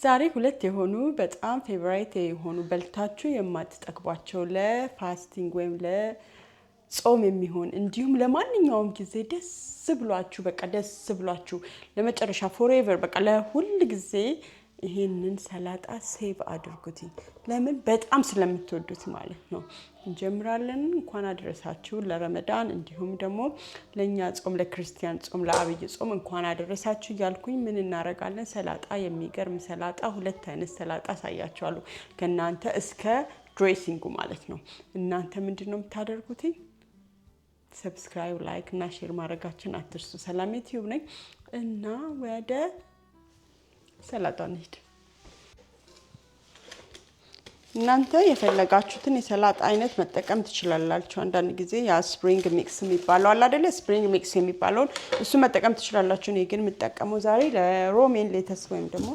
ዛሬ ሁለት የሆኑ በጣም ፌቨራይት የሆኑ በልታችሁ የማትጠግቧቸው ለፋስቲንግ ወይም ለጾም የሚሆን እንዲሁም ለማንኛውም ጊዜ ደስ ብሏችሁ በቃ ደስ ብሏችሁ ለመጨረሻ ፎሬቨር በቃ ለሁሉ ጊዜ ይሄንን ሰላጣ ሴቭ አድርጉት። ለምን በጣም ስለምትወዱት ማለት ነው። እንጀምራለን። እንኳን አደረሳችሁ ለረመዳን እንዲሁም ደግሞ ለኛ ጾም ለክርስቲያን ጾም ለአብይ ጾም እንኳን አደረሳችሁ እያልኩኝ ምን እናደርጋለን? ሰላጣ የሚገርም ሰላጣ ሁለት አይነት ሰላጣ አሳያችኋለሁ ከናንተ እስከ ድሬሲንጉ ማለት ነው። እናንተ ምንድነው የምታደርጉት? ሰብስክራይብ ላይክ እና ሼር ማድረጋችሁን አትርሱ። ሰላም ዩቲዩብ ነኝ እና ወደ ሰላጣው እንሂድ። እናንተ የፈለጋችሁትን የሰላጣ አይነት መጠቀም ትችላላችሁ። አንዳንድ ጊዜ ያ ስፕሪንግ ሚክስ የሚባለው አለ አይደለ? ስፕሪንግ ሚክስ የሚባለውን እሱ መጠቀም ትችላላችሁ። እኔ ግን የምጠቀመው ዛሬ ለሮሜን ሌተስ ወይም ደግሞ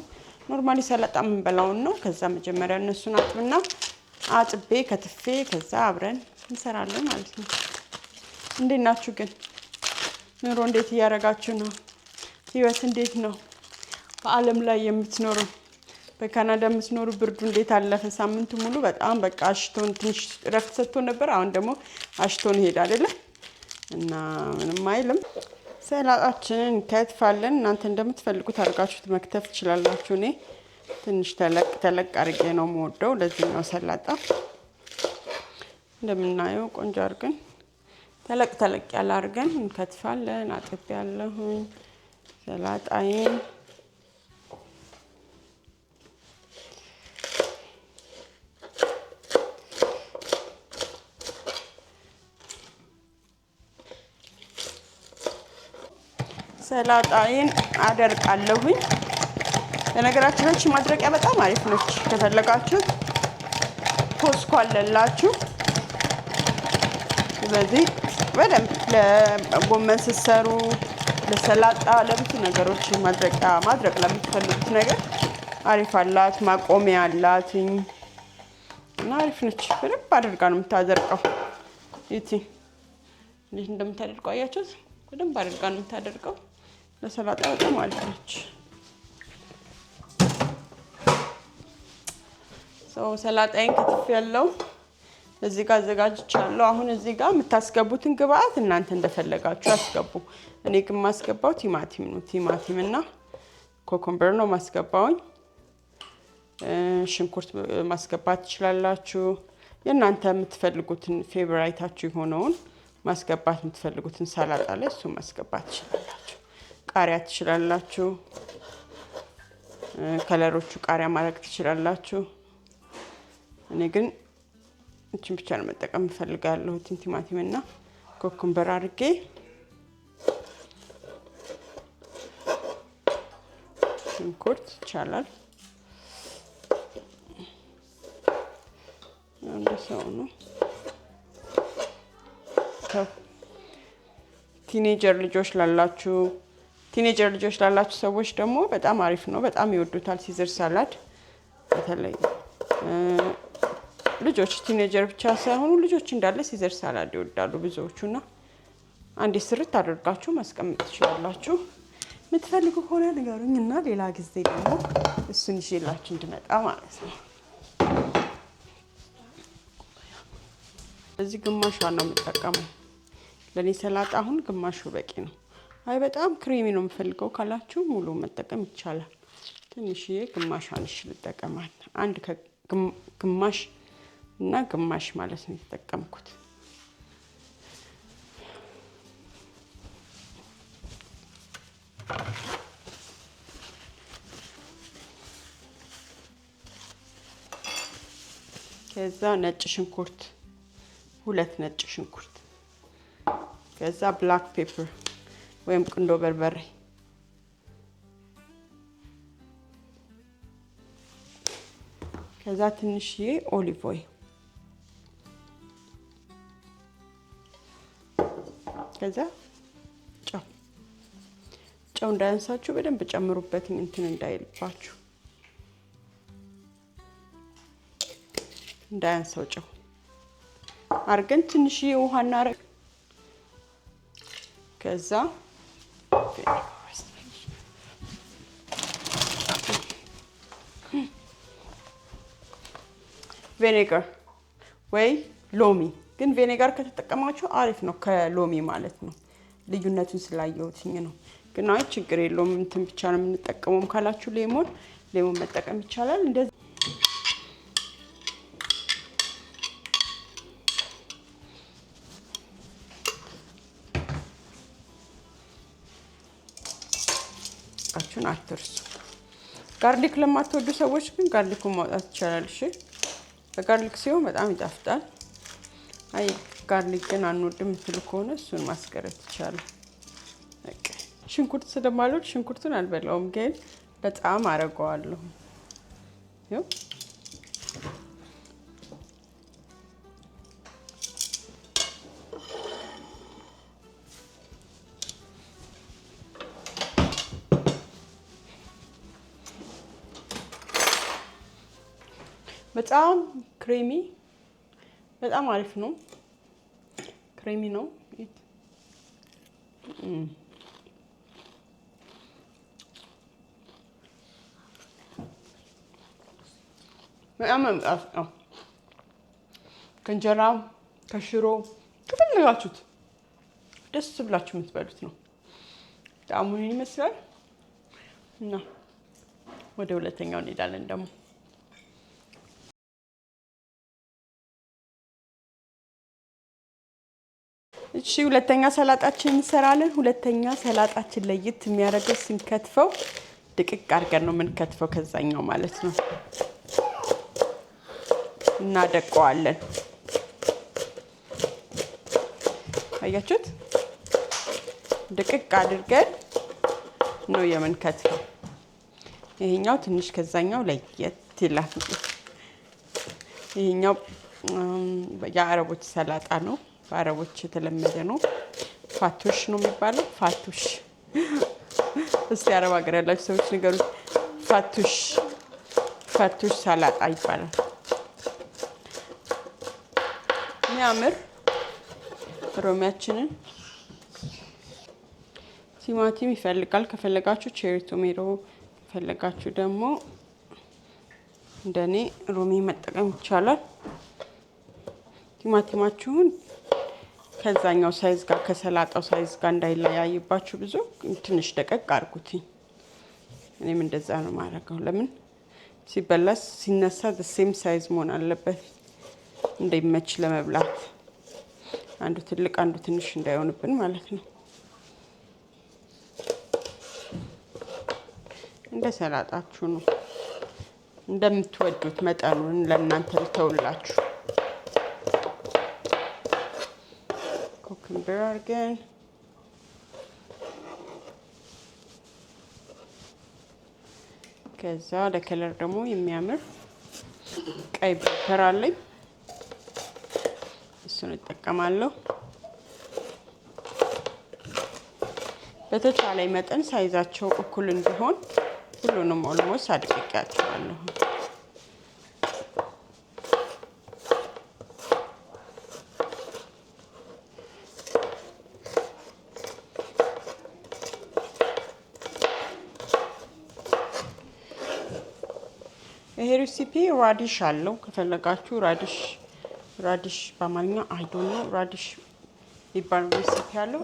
ኖርማሊ ሰላጣ የምንበላውን ነው። ከዛ መጀመሪያ እነሱን አጥቤ ከትፌ ከዛ አብረን እንሰራለን ማለት ነው። እንዴት ናችሁ ግን? ኑሮ እንዴት እያደረጋችሁ ነው? ህይወት እንዴት ነው? በዓለም ላይ የምትኖሩ በካናዳ የምትኖሩ ብርዱ እንዴት አለፈ? ሳምንቱ ሙሉ በጣም በቃ አሽቶን ትንሽ እረፍት ሰጥቶን ነበር። አሁን ደግሞ አሽቶን ሄድ አይደለ? እና ምንም አይልም። ሰላጣችንን እንከትፋለን። እናንተ እንደምትፈልጉት አድርጋችሁት መክተፍ ትችላላችሁ። እኔ ትንሽ ተለቅ አድርጌ ነው የምወደው ለዚህኛው ሰላጣ። እንደምናየው ቆንጆ አድርገን ተለቅ ያለ አድርገን እንከትፋለን። አጥቤያለሁኝ ሰላጣዬን። ሰላጣዬን አደርቃለሁኝ። ለነገራችን ላይ ማድረቂያ በጣም አሪፍ ነች። ከፈለጋችሁ ፖስኮ አለላችሁ። ስለዚህ በደንብ ለጎመን ስትሰሩ ለሰላጣ ለብዙ ነገሮች ማድረቅ ለምትፈልጉት ነገር አሪፍ አላት። ማቆሚያ አላት እና አሪፍ ነች። በደንብ አድርጋ ነው የምታደርቀው። ይቺ እንዴት እንደምታደርቀው አያችሁት? በደንብ አድርጋ ነው የምታደርቀው። ለሰላጣ በጣም አሪፍ ነች። ሰላጣዬን ከትፌያለሁ። እዚህ ጋር አዘጋጅቻለሁ። አሁን እዚህ ጋር የምታስገቡትን ግብአት እናንተ እንደፈለጋችሁ አስገቡ። እኔ ግን ማስገባው ቲማቲም ነው። ቲማቲም እና ኮኮምበር ነው ማስገባውኝ። ሽንኩርት ማስገባት ትችላላችሁ። የእናንተ የምትፈልጉትን ፌቨራይታችሁ የሆነውን ማስገባት የምትፈልጉትን ሰላጣ ላይ እሱ ማስገባት ትችላላችሁ። ቃሪያ ትችላላችሁ። ከለሮቹ ቃሪያ ማድረግ ትችላላችሁ። እኔ ግን እቺን ብቻ ነው መጠቀም ፈልጋለሁ። ቲማቲም እና ኮኮምበር አድርጌ ሽንኩርት ይቻላል። እንደሰው ነው። ቲኔጀር ልጆች ላላችሁ ሰዎች ደግሞ በጣም አሪፍ ነው። በጣም ይወዱታል ሲዘር ሳላድ። በተለይ ልጆች ቲኔጀር ብቻ ሳይሆኑ ልጆች እንዳለ ሲዘር ሳላድ ይወዳሉ ብዙዎቹና አንዴ ስርት አድርጋችሁ ማስቀመጥ ትችላላችሁ። የምትፈልጉ ከሆነ ንገሩኝና ሌላ ጊዜ ደግሞ እሱን ይዤላችሁ እንድመጣ ማለት ነው። እዚህ ግማሿን ነው የምጠቀመው ለኔ ሰላጣ። አሁን ግማሹ በቂ ነው። አይ በጣም ክሬሚ ነው የምፈልገው ካላችሁ ሙሉ መጠቀም ይቻላል። ትንሽዬ ግማሿን ልጠቀማል። አንድ ግማሽ እና ግማሽ ማለት ነው የተጠቀምኩት። ከዛ ነጭ ሽንኩርት 2 ነጭ ሽንኩርት፣ ከዛ ብላክ ፔፐር ወይም ቁንዶ በርበሬ፣ ከዛ ትንሽዬ ኦሊቭ ኦይል፣ ከዛ ጨው እንዳያንሳችሁ በደንብ ጨምሩበት እንትን እንዳይልባችሁ እንዳያንሳው ጨው አርገን ትንሽዬ ውሃ እናረግ። ከዛ ቪኔጋር ወይ ሎሚ። ግን ቪኔጋር ከተጠቀማችሁ አሪፍ ነው ከሎሚ ማለት ነው። ልዩነቱን ስላየሁትኝ ነው። ግን አይ ችግር የለውም እንትን ብቻ ነው የምንጠቀመው ካላችሁ ሌሞን መጠቀም ይቻላል። እንደዚህ አትርሱ። ጋርሊክ ለማትወዱ ሰዎች ግን ጋርሊኩን ማውጣት ይቻላል። እሺ በጋርሊክ ሲሆን በጣም ይጣፍጣል። አይ ጋርሊክ ግን አንወድም የምትሉ ከሆነ እሱን ማስቀረት ይቻላል። ሽንኩርት ስለማልወድ ሽንኩርቱን አልበላውም፣ ግን በጣም አረገዋለሁ። ይኸው በጣም ክሬሚ፣ በጣም አሪፍ ነው። ክሬሚ ነው። በጣም መምጣት ነው። ከእንጀራ ከሽሮ ከፈለጋችሁት ደስ ብላችሁ የምትበሉት ነው። ጣዕሙን ይመስላል እና ወደ ሁለተኛው እንሄዳለን ደግሞ። እሺ ሁለተኛ ሰላጣችን እንሰራለን። ሁለተኛ ሰላጣችን ለየት የሚያደርገው ስንከትፈው ድቅቅ አድርገን ነው የምንከትፈው ከዛኛው ማለት ነው። እናደቀዋለን። አያችሁት? ድቅቅ አድርገን ነው የምንከትፈው። ይሄኛው ትንሽ ከዛኛው ለየት ይላል። ይሄኛው የአረቦች ሰላጣ ነው። በአረቦች የተለመደ ነው። ፋቱሽ ነው የሚባለው። ፋቱሽ እስቲ አረብ ሀገር ያላችሁ ሰዎች ንገሩት። ፋቱሽ ሰላጣ ይባላል። የሚያምር ሮሚያችንን ቲማቲም ይፈልጋል። ከፈለጋችሁ ቼሪ ቶሜቶ፣ ከፈለጋችሁ ደግሞ እንደኔ ሮሚ መጠቀም ይቻላል። ቲማቲማችሁን ከዛኛው ሳይዝ ጋር ከሰላጣው ሳይዝ ጋር እንዳይለያይባችሁ ብዙ ትንሽ ደቀቅ አድርጉት። እኔም እንደዛ ነው ማድረገው። ለምን ሲበላስ ሲነሳ ሴም ሳይዝ መሆን አለበት እንደሚመች ለመብላት። አንዱ ትልቅ አንዱ ትንሽ እንዳይሆንብን ማለት ነው። እንደ ሰላጣችሁ ነው፣ እንደምትወዱት መጠኑን ለእናንተ ልተውላችሁ። ኩክምበር አድርገን ከዛ ለከለር ደግሞ የሚያምር ቀይ ፔፐር አለኝ፣ እሱን እጠቀማለሁ። በተቻለ መጠን ሳይዛቸው እኩል እንዲሆን ሁሉንም ኦልሞስት አድቅቄያቸዋለሁ። ይሄ ሬሲፒ ራዲሽ አለው። ከፈለጋችሁ ራዲሽ በአማርኛ አይዶን ነው ራዲሽ ይባል ሬሲፒ አለው።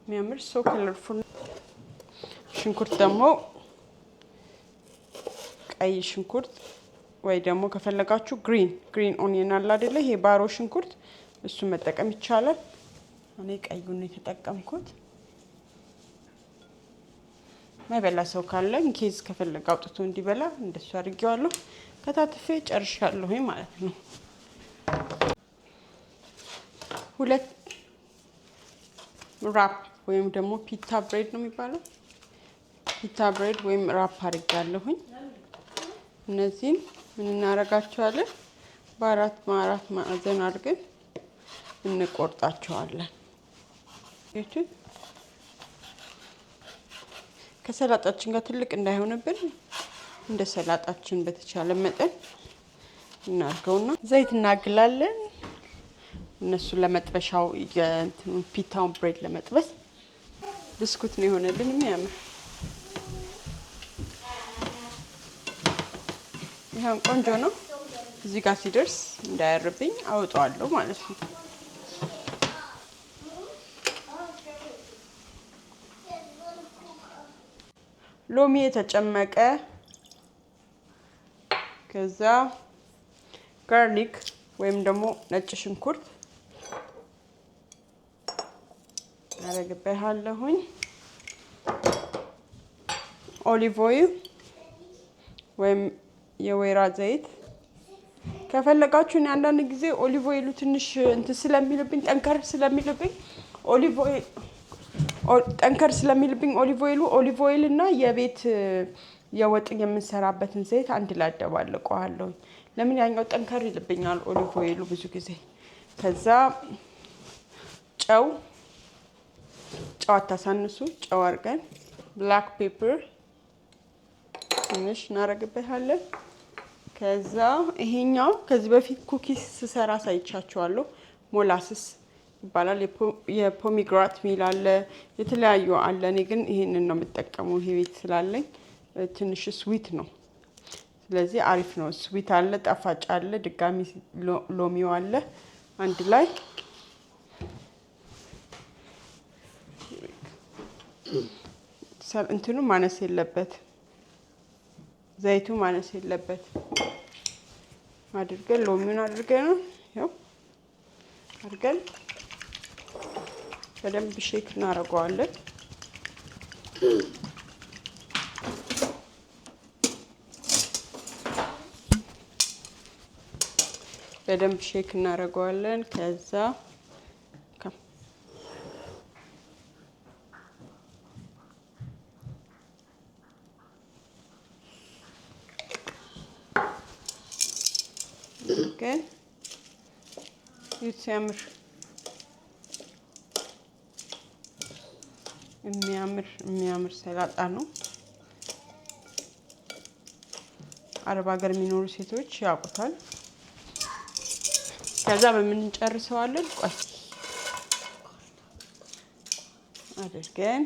የሚያምር ሶ ከለርፉል። ሽንኩርት ደግሞ ቀይ ሽንኩርት ወይ ደግሞ ከፈለጋችሁ ግሪን ኦኒየን አለ አይደለ? ይሄ ባሮ ሽንኩርት እሱን መጠቀም ይቻላል። እኔ ቀዩን ነው የተጠቀምኩት። ማይበላ ሰው ካለ ኢንኬዝ ከፈለገ አውጥቶ እንዲበላ እንደሱ አድርጌዋለሁ። ከታትፌ ጨርሻለሁ ማለት ነው። ሁለት ራፕ ወይም ደግሞ ፒታ ብሬድ ነው የሚባለው። ፒታ ብሬድ ወይም ራፕ አድርጌያለሁኝ። እነዚህን ምን እናደርጋቸዋለን? በአራት ማዕዘን አድርገን እንቆርጣቸዋለን። ከሰላጣችን ጋር ትልቅ እንዳይሆንብን እንደ ሰላጣችን በተቻለ መጠን እናርገውና ዘይት እናግላለን። እነሱን ለመጥበሻው የእንትኑን ፒታውን ብሬድ ለመጥበስ ብስኩት ነው የሆነልን የሚያምር። ይሄን ቆንጆ ነው። እዚህ ጋር ሲደርስ እንዳያርብኝ አውጣዋለሁ ማለት ነው። ሎሚ የተጨመቀ ከዛ ጋርሊክ ወይም ደግሞ ነጭ ሽንኩርት አረግበታለሁኝ። ኦሊቭ ኦይል ወይም የወይራ ዘይት ከፈለጋችሁ አንዳንድ ጊዜ ኦሊቭ ኦይሉ ትንሽ እንትን ስለሚልብኝ ጠንከር ስለሚልብኝ ኦሊቭ ኦይል እና የቤት የወጥ የምንሰራበትን ዘይት አንድ ላይ አደባልቀዋለሁ። ለምን ያኛው ጠንከር ይልብኛል ኦሊቭ ኦይሉ ብዙ ጊዜ። ከዛ ጨው አታሳንሱ፣ ጨው አድርገን ብላክ ፔፐር ትንሽ እናደርግበታለን። ከዛ ይሄኛው ከዚህ በፊት ኩኪስ ስሰራ ሳይቻችኋለሁ። ሞላስስ ይባላል። የፖሚግራት ሚል አለ፣ የተለያዩ አለ። እኔ ግን ይሄንን ነው የምጠቀመው። ይሄ ቤት ስላለኝ ትንሽ ስዊት ነው። ስለዚህ አሪፍ ነው። ስዊት አለ፣ ጣፋጭ አለ፣ ድጋሚ ሎሚው አለ አንድ ላይ እንትኑ ማነስ የለበት፣ ዘይቱ ማነስ የለበት። አድርገን ሎሚውን አድርገን ያው አድርገን በደንብ ሼክ እናደርገዋለን። በደንብ ሼክ እናደርገዋለን። ከዛ ግን ሲያምር የሚያምር ሰላጣ ነው። አረብ ሀገር የሚኖሩ ሴቶች ያውቁታል። ከዛ በምን እንጨርሰዋለን? ቆይ አድርገን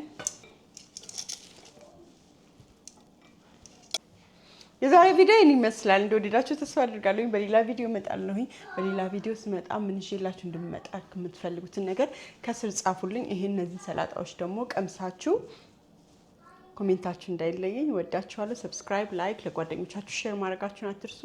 የዛሬ ቪዲዮ ይህን ይመስላል። እንደወደዳችሁ ተስፋ አድርጋለሁ። በሌላ ቪዲዮ እመጣለሁ። በሌላ ቪዲዮ ስመጣ ምን ይዤላችሁ እንደምመጣ የምትፈልጉትን ነገር ከስር ጻፉልኝ። እነዚህ ሰላጣዎች ደግሞ ቀምሳችሁ ኮሜንታችሁ እንዳይለየኝ። ወዳችኋለሁ። ሰብስክራይብ፣ ላይክ፣ ለጓደኞቻችሁ ሼር ማድረጋችሁን አትርሱ።